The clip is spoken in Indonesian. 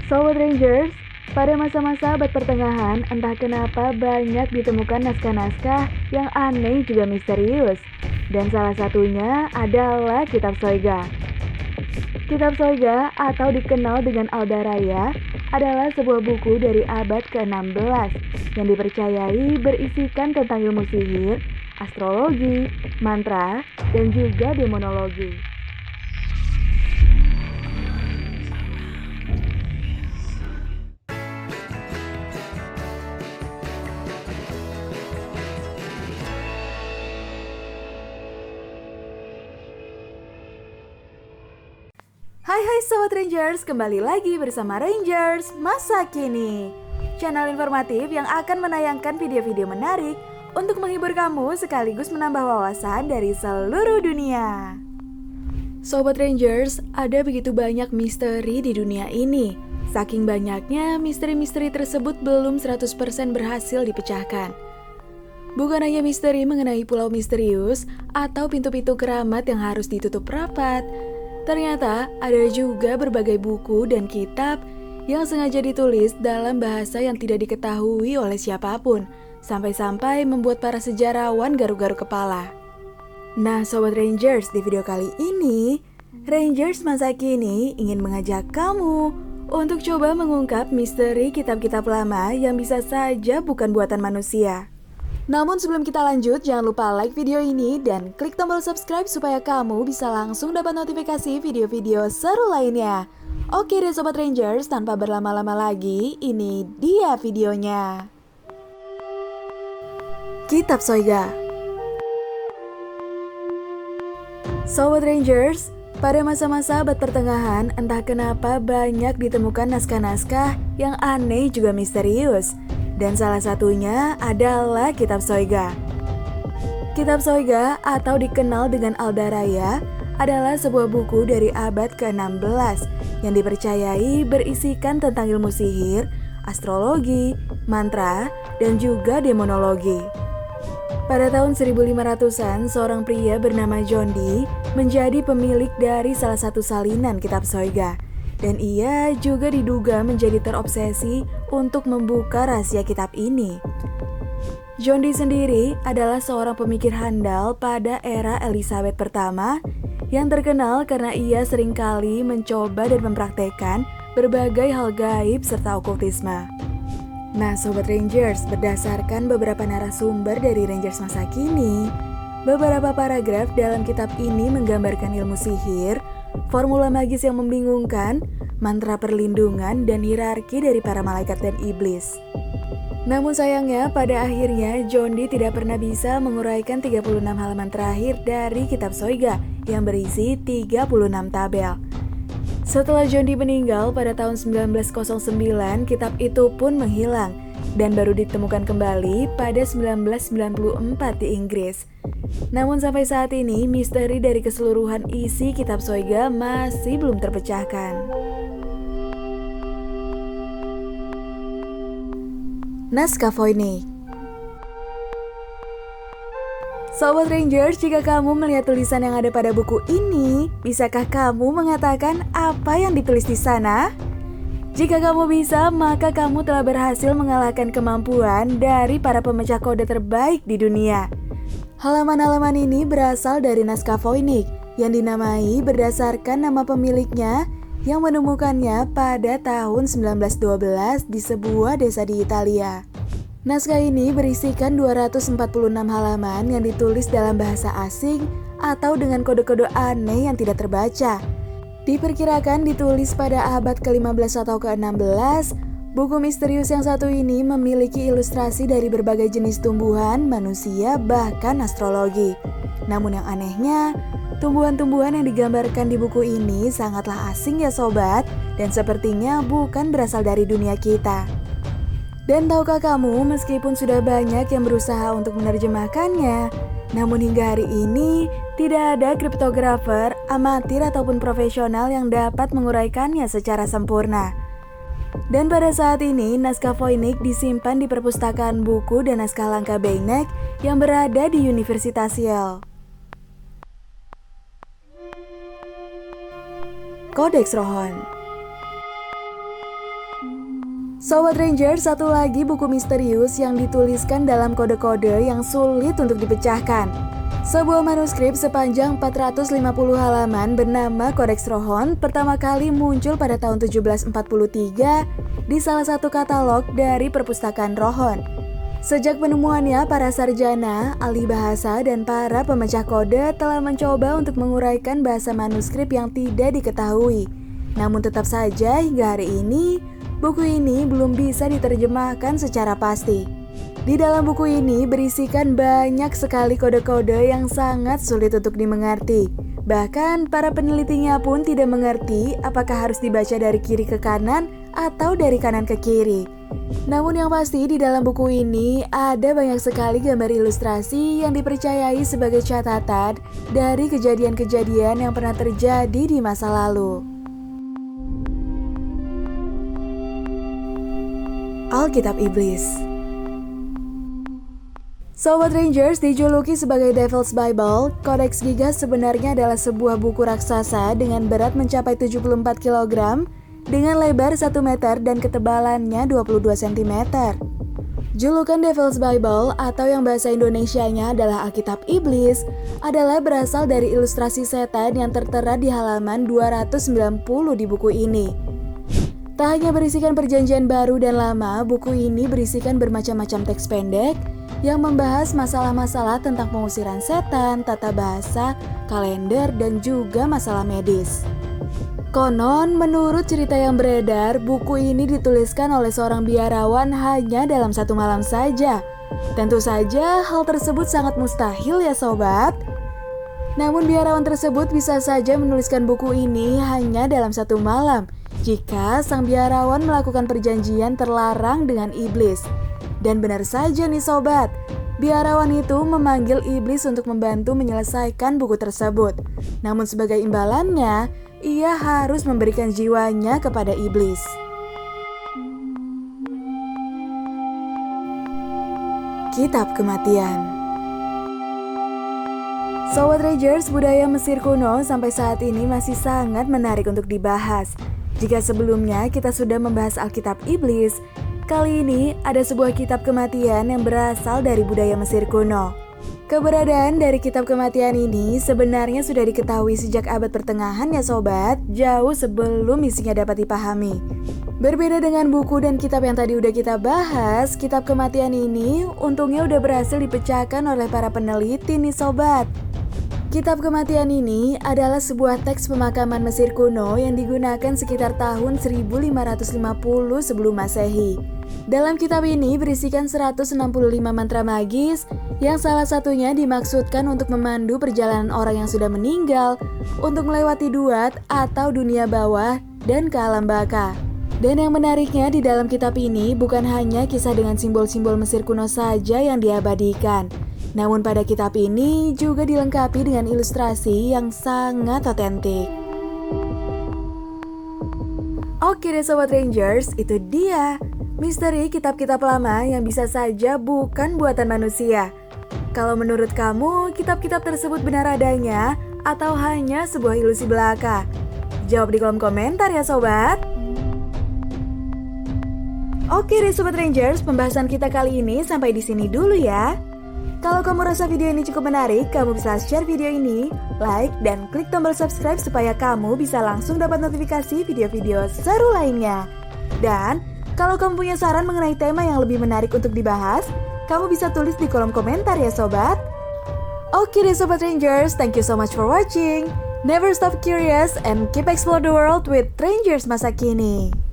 Sobat Rangers, pada masa-masa abad pertengahan, entah kenapa banyak ditemukan naskah-naskah yang aneh juga misterius. Dan salah satunya adalah Kitab Soyga. Kitab Soyga atau dikenal dengan Aldaraya adalah sebuah buku dari abad ke-16 yang dipercayai berisikan tentang ilmu sihir, astrologi, mantra, dan juga demonologi. Hai Sobat Rangers, kembali lagi bersama Rangers Masa Kini, channel informatif yang akan menayangkan video-video menarik untuk menghibur kamu sekaligus menambah wawasan dari seluruh dunia. Sobat Rangers, ada begitu banyak misteri di dunia ini. Saking banyaknya, misteri-misteri tersebut belum 100% berhasil dipecahkan. Bukan hanya misteri mengenai pulau misterius atau pintu-pintu keramat yang harus ditutup rapat, ternyata ada juga berbagai buku dan kitab yang sengaja ditulis dalam bahasa yang tidak diketahui oleh siapapun, sampai-sampai membuat para sejarawan garuk-garuk kepala. Nah Sobat Rangers, di video kali ini, Rangers Masa Kini ingin mengajak kamu untuk coba mengungkap misteri kitab-kitab lama yang bisa saja bukan buatan manusia. Namun sebelum kita lanjut, jangan lupa like video ini dan klik tombol subscribe supaya kamu bisa langsung dapat notifikasi video-video seru lainnya. Oke deh Sobat Rangers, tanpa berlama-lama lagi, ini dia videonya. Kitab Soyga. Sobat Rangers, pada masa-masa abad pertengahan, entah kenapa banyak ditemukan naskah-naskah yang aneh juga misterius. Dan salah satunya adalah Kitab Soyga. Kitab Soyga atau dikenal dengan Aldaraya adalah sebuah buku dari abad ke-16 yang dipercayai berisikan tentang ilmu sihir, astrologi, mantra, dan juga demonologi. Pada tahun 1500-an, seorang pria bernama John Dee menjadi pemilik dari salah satu salinan Kitab Soyga. Dan ia juga diduga menjadi terobsesi untuk membuka rahasia kitab ini. John Dee sendiri adalah seorang pemikir handal pada era Elizabeth pertama yang terkenal karena ia seringkali mencoba dan mempraktekkan berbagai hal gaib serta okultisme. Nah Sobat Rangers, berdasarkan beberapa narasumber dari Rangers Masa Kini, beberapa paragraf dalam kitab ini menggambarkan ilmu sihir, formula magis yang membingungkan, mantra perlindungan, dan hierarki dari para malaikat dan iblis. Namun sayangnya, pada akhirnya John Dee tidak pernah bisa menguraikan 36 halaman terakhir dari Kitab Soyga yang berisi 36 tabel. Setelah John Dee meninggal pada tahun 1909, kitab itu pun menghilang dan baru ditemukan kembali pada 1994 di Inggris. Namun sampai saat ini, misteri dari keseluruhan isi Kitab Soyga masih belum terpecahkan. Naskah Voynich. Sobat Rangers, jika kamu melihat tulisan yang ada pada buku ini, bisakah kamu mengatakan apa yang ditulis di sana? Jika kamu bisa, maka kamu telah berhasil mengalahkan kemampuan dari para pemecah kode terbaik di dunia. Halaman-halaman ini berasal dari naskah Voynich yang dinamai berdasarkan nama pemiliknya yang menemukannya pada tahun 1912 di sebuah desa di Italia. Naskah ini berisikan 246 halaman yang ditulis dalam bahasa asing atau dengan kode-kode aneh yang tidak terbaca. Diperkirakan ditulis pada abad ke-15 atau ke-16, buku misterius yang satu ini memiliki ilustrasi dari berbagai jenis tumbuhan, manusia, bahkan astrologi. Namun yang anehnya, tumbuhan-tumbuhan yang digambarkan di buku ini sangatlah asing ya sobat, dan sepertinya bukan berasal dari dunia kita. Dan tahukah kamu, meskipun sudah banyak yang berusaha untuk menerjemahkannya, namun hingga hari ini tidak ada kriptografer, amatir ataupun profesional yang dapat menguraikannya secara sempurna. Dan pada saat ini, naskah Voynich disimpan di perpustakaan buku dan naskah langka Beineck yang berada di Universitas Yale. Codex Rohan. Sobat Ranger, satu lagi buku misterius yang dituliskan dalam kode-kode yang sulit untuk dipecahkan. Sebuah manuskrip sepanjang 450 halaman bernama Codex Rohon pertama kali muncul pada tahun 1743 di salah satu katalog dari perpustakaan Rohon. Sejak penemuannya, para sarjana, ahli bahasa, dan para pemecah kode telah mencoba untuk menguraikan bahasa manuskrip yang tidak diketahui. Namun tetap saja hingga hari ini, buku ini belum bisa diterjemahkan secara pasti. Di dalam buku ini berisikan banyak sekali kode-kode yang sangat sulit untuk dimengerti. Bahkan para penelitinya pun tidak mengerti apakah harus dibaca dari kiri ke kanan atau dari kanan ke kiri. Namun yang pasti di dalam buku ini ada banyak sekali gambar ilustrasi yang dipercayai sebagai catatan dari kejadian-kejadian yang pernah terjadi di masa lalu. Alkitab Iblis. Sobat Rangers, dijuluki sebagai Devil's Bible, Codex Gigas sebenarnya adalah sebuah buku raksasa dengan berat mencapai 74 kg, dengan lebar 1 meter dan ketebalannya 22 cm. Julukan Devil's Bible atau yang bahasa Indonesianya adalah Alkitab Iblis adalah berasal dari ilustrasi setan yang tertera di halaman 290 di buku ini. Tak hanya berisikan perjanjian baru dan lama, buku ini berisikan bermacam-macam teks pendek yang membahas masalah-masalah tentang pengusiran setan, tata bahasa, kalender, dan juga masalah medis. Konon, menurut cerita yang beredar, buku ini dituliskan oleh seorang biarawan hanya dalam 1 malam saja. Tentu saja hal tersebut sangat mustahil ya sobat. Namun biarawan tersebut bisa saja menuliskan buku ini hanya dalam 1 malam jika sang biarawan melakukan perjanjian terlarang dengan iblis. Dan benar saja nih sobat, biarawan itu memanggil iblis untuk membantu menyelesaikan buku tersebut. Namun sebagai imbalannya, ia harus memberikan jiwanya kepada iblis. Kitab Kematian. Sobat Rangers, budaya Mesir kuno sampai saat ini masih sangat menarik untuk dibahas. Jika sebelumnya kita sudah membahas Alkitab Iblis, kali ini ada sebuah kitab kematian yang berasal dari budaya Mesir kuno. Keberadaan dari kitab kematian ini sebenarnya sudah diketahui sejak abad pertengahan ya sobat, jauh sebelum isinya dapat dipahami. Berbeda dengan buku dan kitab yang tadi udah kita bahas, kitab kematian ini untungnya udah berhasil dipecahkan oleh para peneliti nih sobat. Kitab kematian ini adalah sebuah teks pemakaman Mesir kuno yang digunakan sekitar tahun 1550 sebelum Masehi. Dalam kitab ini berisikan 165 mantra magis yang salah satunya dimaksudkan untuk memandu perjalanan orang yang sudah meninggal untuk melewati duat atau dunia bawah dan ke alam baka. Dan yang menariknya di dalam kitab ini bukan hanya kisah dengan simbol-simbol Mesir kuno saja yang diabadikan. Namun pada kitab ini juga dilengkapi dengan ilustrasi yang sangat otentik. Oke deh Sobat Rangers, itu dia misteri kitab-kitab lama yang bisa saja bukan buatan manusia. Kalau menurut kamu, kitab-kitab tersebut benar adanya atau hanya sebuah ilusi belaka? Jawab di kolom komentar ya Sobat. Oke deh Sobat Rangers, pembahasan kita kali ini sampai di sini dulu ya. Kalau kamu rasa video ini cukup menarik, kamu bisa share video ini, like, dan klik tombol subscribe supaya kamu bisa langsung dapat notifikasi video-video seru lainnya. Dan kalau kamu punya saran mengenai tema yang lebih menarik untuk dibahas, kamu bisa tulis di kolom komentar ya sobat. Oke deh Sobat Rangers, thank you so much for watching. Never stop curious and keep explore the world with Rangers masa kini.